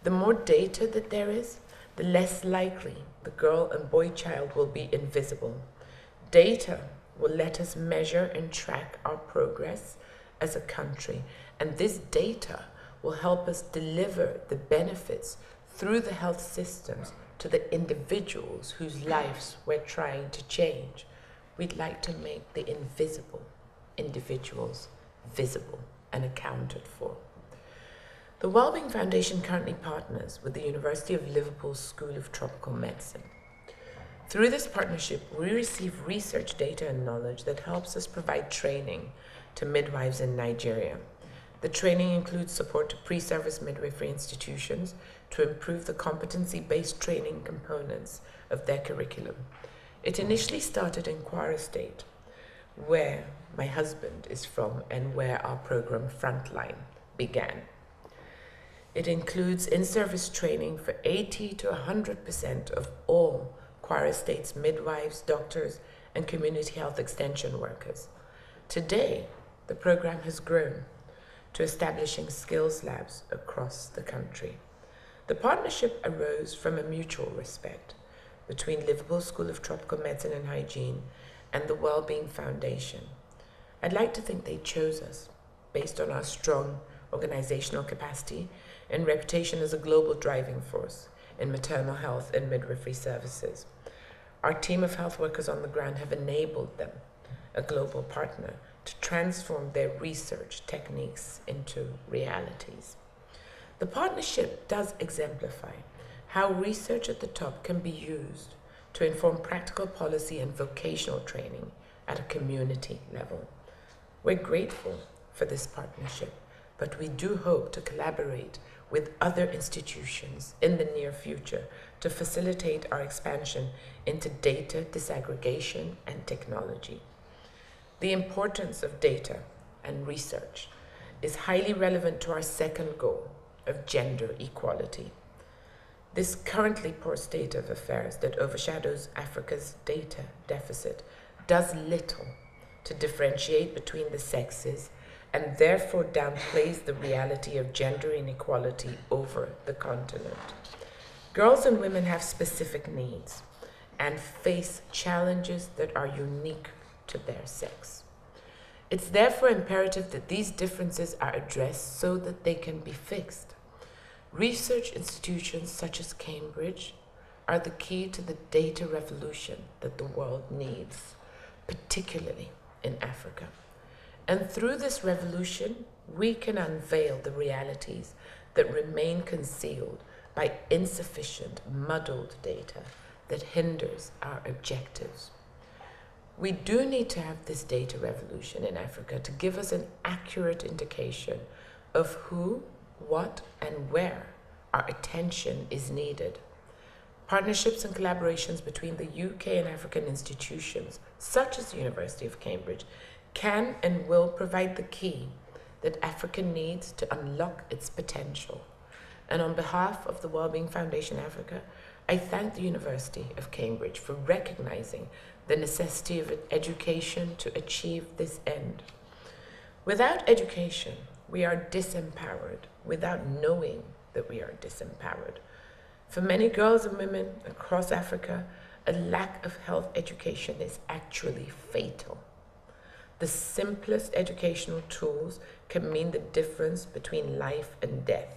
The more data that there is, the less likely the girl and boy child will be invisible. Data will let us measure and track our progress as a country, and this data will help us deliver the benefits through the health systems to the individuals whose lives we're trying to change. We'd like to make the invisible individuals visible and accounted for. The Wellbeing Foundation currently partners with the University of Liverpool School of Tropical Medicine. Through this partnership, we receive research data and knowledge that helps us provide training to midwives in Nigeria. The training includes support to pre-service midwifery institutions to improve the competency-based training components of their curriculum. It initially started in Kwara State, where my husband is from and where our program Frontline began. It includes in-service training for 80 to 100% of all Kwara State's midwives, doctors, and community health extension workers. Today, the program has grown to establishing skills labs across the country. The partnership arose from a mutual respect between Liverpool School of Tropical Medicine and Hygiene and the Wellbeing Foundation. I'd like to think they chose us based on our strong organizational capacity and reputation as a global driving force in maternal health and midwifery services. Our team of health workers on the ground have enabled them, a global partner, to transform their research techniques into realities. The partnership does exemplify how research at the top can be used to inform practical policy and vocational training at a community level. We're grateful for this partnership, but we do hope to collaborate with other institutions in the near future to facilitate our expansion into data disaggregation and technology. The importance of data and research is highly relevant to our second goal of gender equality. This currently poor state of affairs that overshadows Africa's data deficit does little to differentiate between the sexes and therefore downplays the reality of gender inequality over the continent. Girls and women have specific needs and face challenges that are unique to their sex. It's therefore imperative that these differences are addressed so that they can be fixed. Research institutions such as Cambridge are the key to the data revolution that the world needs, particularly in Africa. And through this revolution, we can unveil the realities that remain concealed by insufficient, muddled data that hinders our objectives. We do need to have this data revolution in Africa to give us an accurate indication of who, what, and where our attention is needed. Partnerships and collaborations between the UK and African institutions, such as the University of Cambridge, can and will provide the key that Africa needs to unlock its potential. And on behalf of the Wellbeing Foundation Africa, I thank the University of Cambridge for recognizing the necessity of education to achieve this end. Without education, we are disempowered without knowing that we are disempowered. For many girls and women across Africa, a lack of health education is actually fatal. The simplest educational tools can mean the difference between life and death.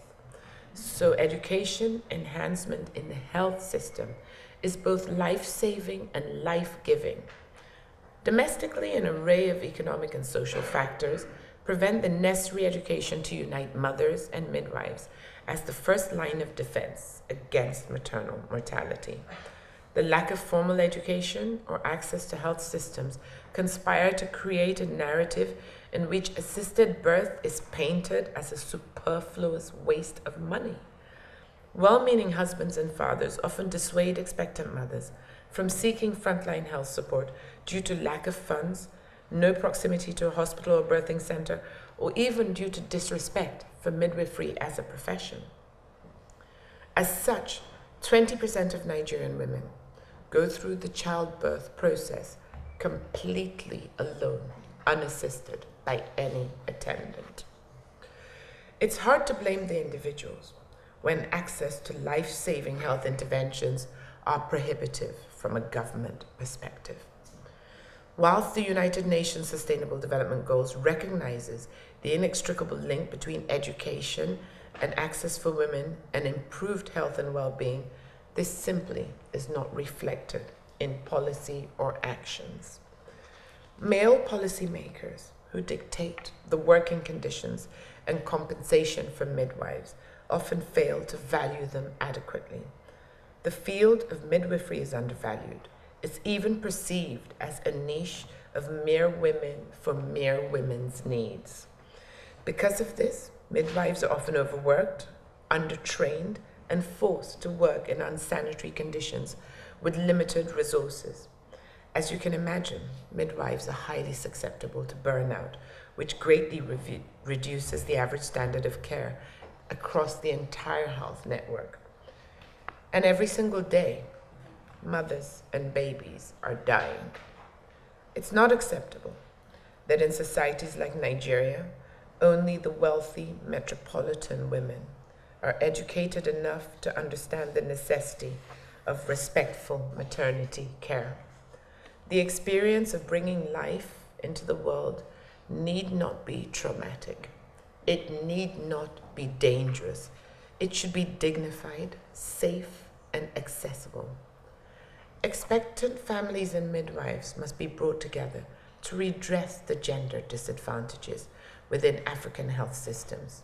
So education enhancement in the health system is both life-saving and life-giving. Domestically, an array of economic and social factors prevent the necessary education to unite mothers and midwives as the first line of defense against maternal mortality. The lack of formal education or access to health systems conspire to create a narrative in which assisted birth is painted as a superfluous waste of money. Well-meaning husbands and fathers often dissuade expectant mothers from seeking frontline health support due to lack of funds, no proximity to a hospital or birthing center, or even due to disrespect for midwifery as a profession. As such, 20% of Nigerian women go through the childbirth process completely alone, unassisted by any attendant. It's hard to blame the individuals. when access to life-saving health interventions are prohibitive from a government perspective. Whilst the United Nations Sustainable Development Goals recognizes the inextricable link between education and access for women and improved health and well-being, this simply is not reflected in policy or actions. Male policymakers who dictate the working conditions and compensation for midwives often fail to value them adequately. The field of midwifery is undervalued. It's even perceived as a niche of mere women for mere women's needs. Because of this, midwives are often overworked, undertrained, and forced to work in unsanitary conditions with limited resources. As you can imagine, midwives are highly susceptible to burnout, which greatly reduces the average standard of care across the entire health network. And every single day, mothers and babies are dying. It's not acceptable that in societies like Nigeria, only the wealthy metropolitan women are educated enough to understand the necessity of respectful maternity care. The experience of bringing life into the world need not be traumatic. It need not be dangerous. It should be dignified, safe, and accessible. Expectant families and midwives must be brought together to redress the gender disadvantages within African health systems.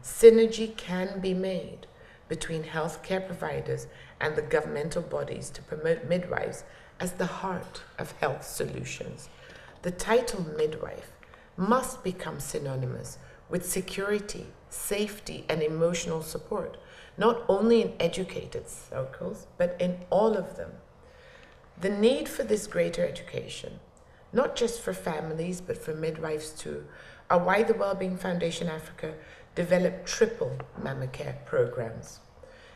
Synergy can be made between healthcare providers and the governmental bodies to promote midwives as the heart of health solutions. The title midwife must become synonymous with security, safety, and emotional support, not only in educated circles, but in all of them. The need for this greater education, not just for families, but for midwives too, are why the Wellbeing Foundation Africa developed triple mama care programs: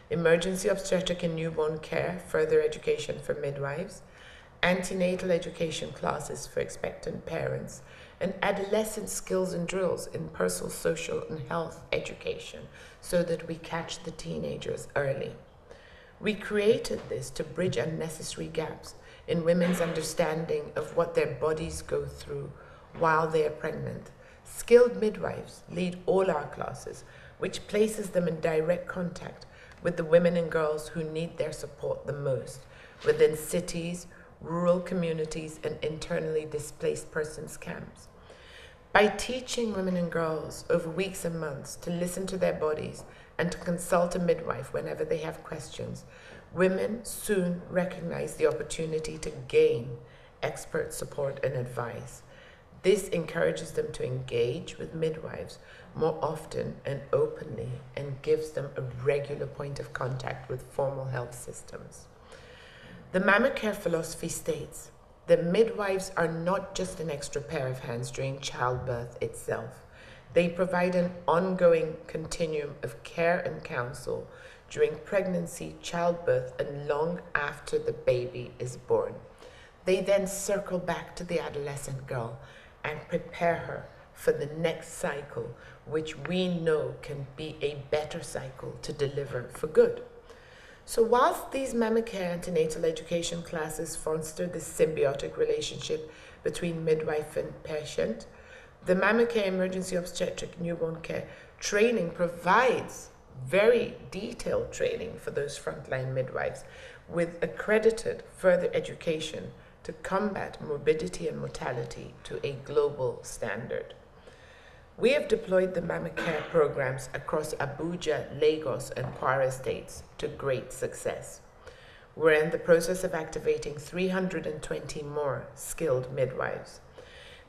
emergency obstetric and newborn care, further education for midwives, ante-natal education classes for expectant parents, and adolescent skills and drills in personal, social, and health education so that we catch the teenagers early. We created this to bridge unnecessary gaps in women's understanding of what their bodies go through while they are pregnant. Skilled midwives lead all our classes, which places them in direct contact with the women and girls who need their support the most within cities, rural communities, and internally displaced persons camps. By teaching women and girls over weeks and months to listen to their bodies and to consult a midwife whenever they have questions, women soon recognize the opportunity to gain expert support and advice. This encourages them to engage with midwives more often and openly, and gives them a regular point of contact with formal health systems. The mama care philosophy states that midwives are not just an extra pair of hands during childbirth itself. They provide an ongoing continuum of care and counsel during pregnancy, childbirth, and long after the baby is born. They then circle back to the adolescent girl and prepare her for the next cycle, which we know can be a better cycle to deliver for good. So whilst these mama care antenatal education classes foster this symbiotic relationship between midwife and patient, the mama care emergency obstetric newborn care training provides very detailed training for those frontline midwives with accredited further education to combat morbidity and mortality to a global standard. We have deployed the mama care programs across Abuja, Lagos, and Kwara states to great success. We're in the process of activating 320 more skilled midwives.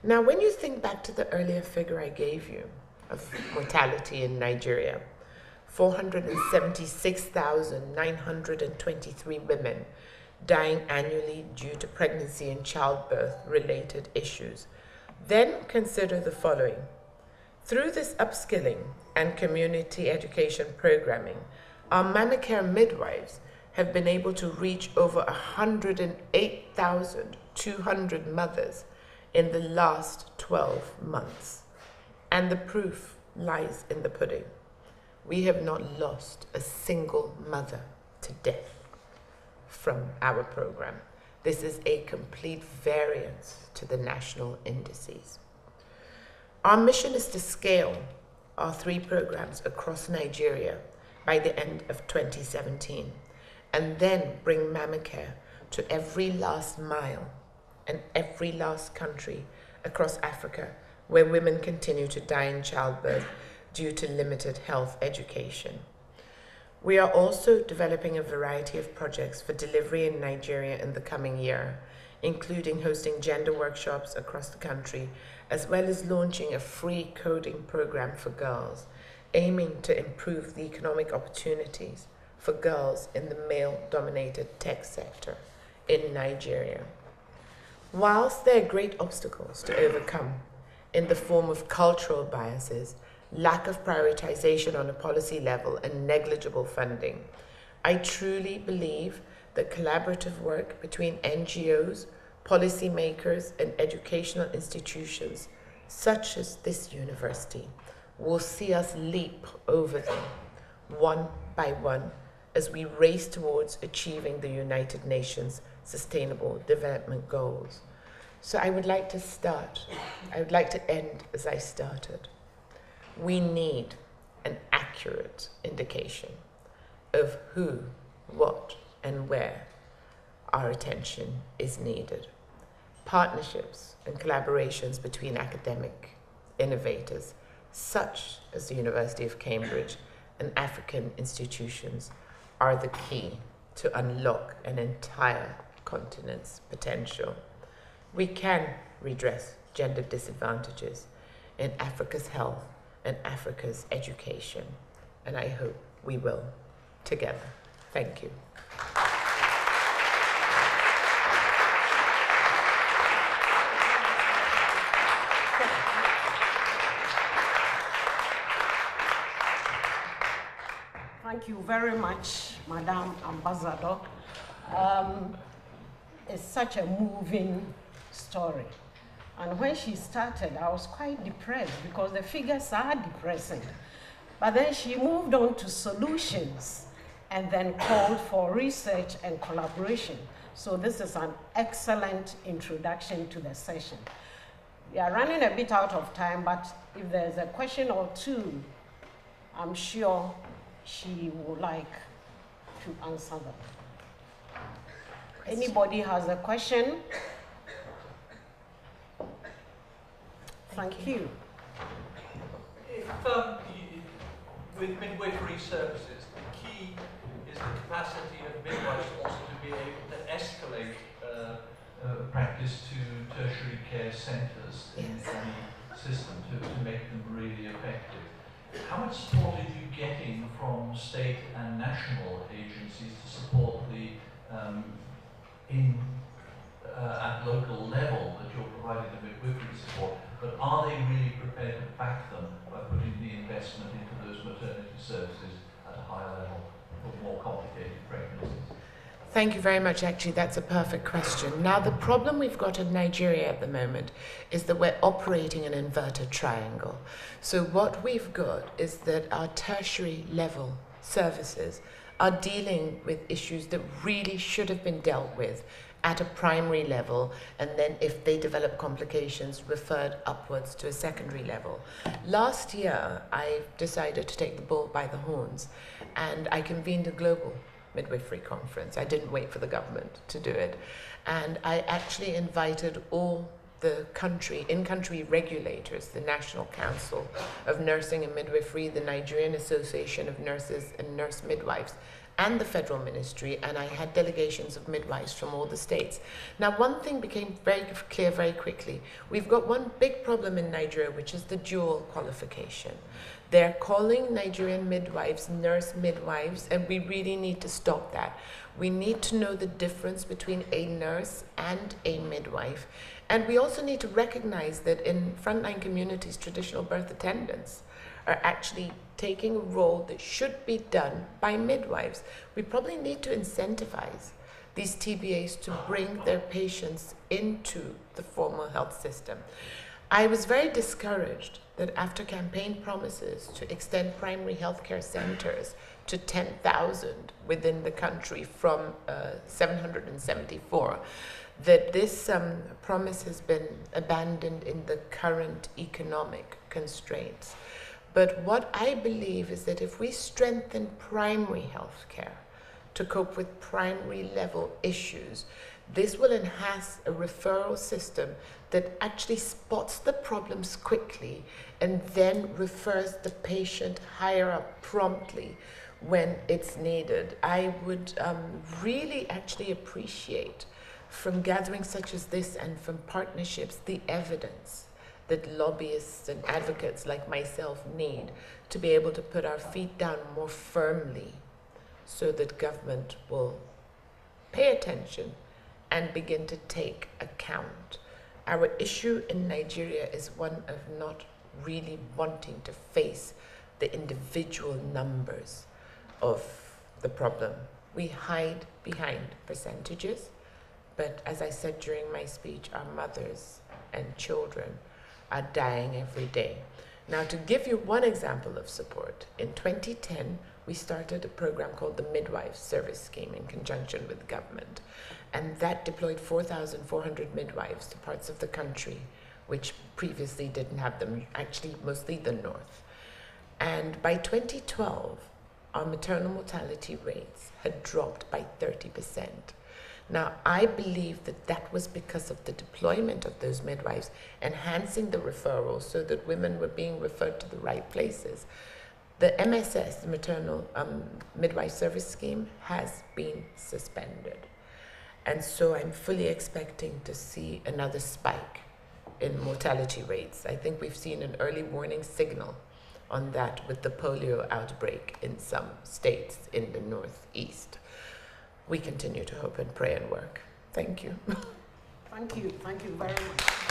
Now, when you think back to the earlier figure I gave you of mortality in Nigeria, 476,923 women dying annually due to pregnancy and childbirth related issues, then consider the following. Through this upskilling and community education programming, our mama care midwives have been able to reach over 108,200 mothers in the last 12 months. And the proof lies in the pudding. we have not lost a single mother to death from our program. This is a complete variance to the national indices. Our mission is to scale our 3 programs across Nigeria by the end of 2017, and then bring Mamacare to every last mile and every last country across Africa where women continue to die in childbirth due to limited health education. We are also developing a variety of projects for delivery in Nigeria in the coming year, including hosting gender workshops across the country, as well as launching a free coding program for girls, aiming to improve the economic opportunities for girls in the male-dominated tech sector in Nigeria. Whilst there are great obstacles to overcome in the form of cultural biases, lack of prioritization on a policy level, and negligible funding, I truly believe that collaborative work between NGOs, policymakers, and educational institutions, such as this university, will see us leap over them one by one as we race towards achieving the United Nations Sustainable Development Goals. So I would like to end as I started. We need an accurate indication of who, what, and where our attention is needed. Partnerships and collaborations between academic innovators, such as the University of Cambridge and African institutions, are the key to unlock an entire continent's potential. We can redress gender disadvantages in Africa's health and Africa's education, and I hope we will together. Thank you. Thank you very much, Madam Ambassador. It's such a moving story. And when she started, I was quite depressed because the figures are depressing. But then she moved on to solutions and then called for research and collaboration. So this is an excellent introduction to the session. We are running a bit out of time, but if there's a question or two, I'm sure she would like to answer them. Anybody has a question? Thank you. If, with midwifery services, the key is the capacity of midwives also to be able to escalate practice to tertiary care centres in the system to make them really effective. How much support are you getting from state and national agencies to support the at local level that you're providing the midwifery support, but are they really prepared to back them by putting the investment into those maternity services at a higher level for more complicated pregnancies? Thank you very much. Actually, that's a perfect question. Now, the problem we've got in Nigeria at the moment is that we're operating an inverted triangle. So what we've got is that our tertiary level services are dealing with issues that really should have been dealt with at a primary level, and then if they develop complications, referred upwards to a secondary level. Last year, I decided to take the bull by the horns, and I convened a global midwifery conference. I didn't wait for the government to do it. And I actually invited all the in-country regulators, the National Council of Nursing and Midwifery, the Nigerian Association of Nurses and Nurse Midwives, and the federal ministry, and I had delegations of midwives from all the states. Now, one thing became very clear very quickly. We've got one big problem in Nigeria, which is the dual qualification. They're calling Nigerian midwives nurse midwives, and we really need to stop that. We need to know the difference between a nurse and a midwife. And we also need to recognize that in frontline communities, traditional birth attendants are actually taking a role that should be done by midwives. We probably need to incentivize these TBAs to bring their patients into the formal health system. I was very discouraged that after campaign promises to extend primary healthcare centers to 10,000 within the country from 774, that this promise has been abandoned in the current economic constraints. But what I believe is that if we strengthen primary health care to cope with primary level issues, this will enhance a referral system that actually spots the problems quickly and then refers the patient higher up promptly when it's needed. I would really actually appreciate from gatherings such as this and from partnerships the evidence that lobbyists and advocates like myself need to be able to put our feet down more firmly so that government will pay attention and begin to take account. Our issue in Nigeria is one of not really wanting to face the individual numbers of the problem. We hide behind percentages, but as I said during my speech, our mothers and children are dying every day. Now, to give you one example of support, in 2010, we started a program called the Midwives Service Scheme in conjunction with government. And that deployed 4,400 midwives to parts of the country which previously didn't have them, actually mostly the north. And by 2012, our maternal mortality rates had dropped by 30%. Now, I believe that that was because of the deployment of those midwives, enhancing the referrals so that women were being referred to the right places. The MSS, the Maternal Midwife Service Scheme, has been suspended. And so I'm fully expecting to see another spike in mortality rates. I think we've seen an early warning signal on that with the polio outbreak in some states in the Northeast. We continue to hope and pray and work. Thank you. Thank you very much.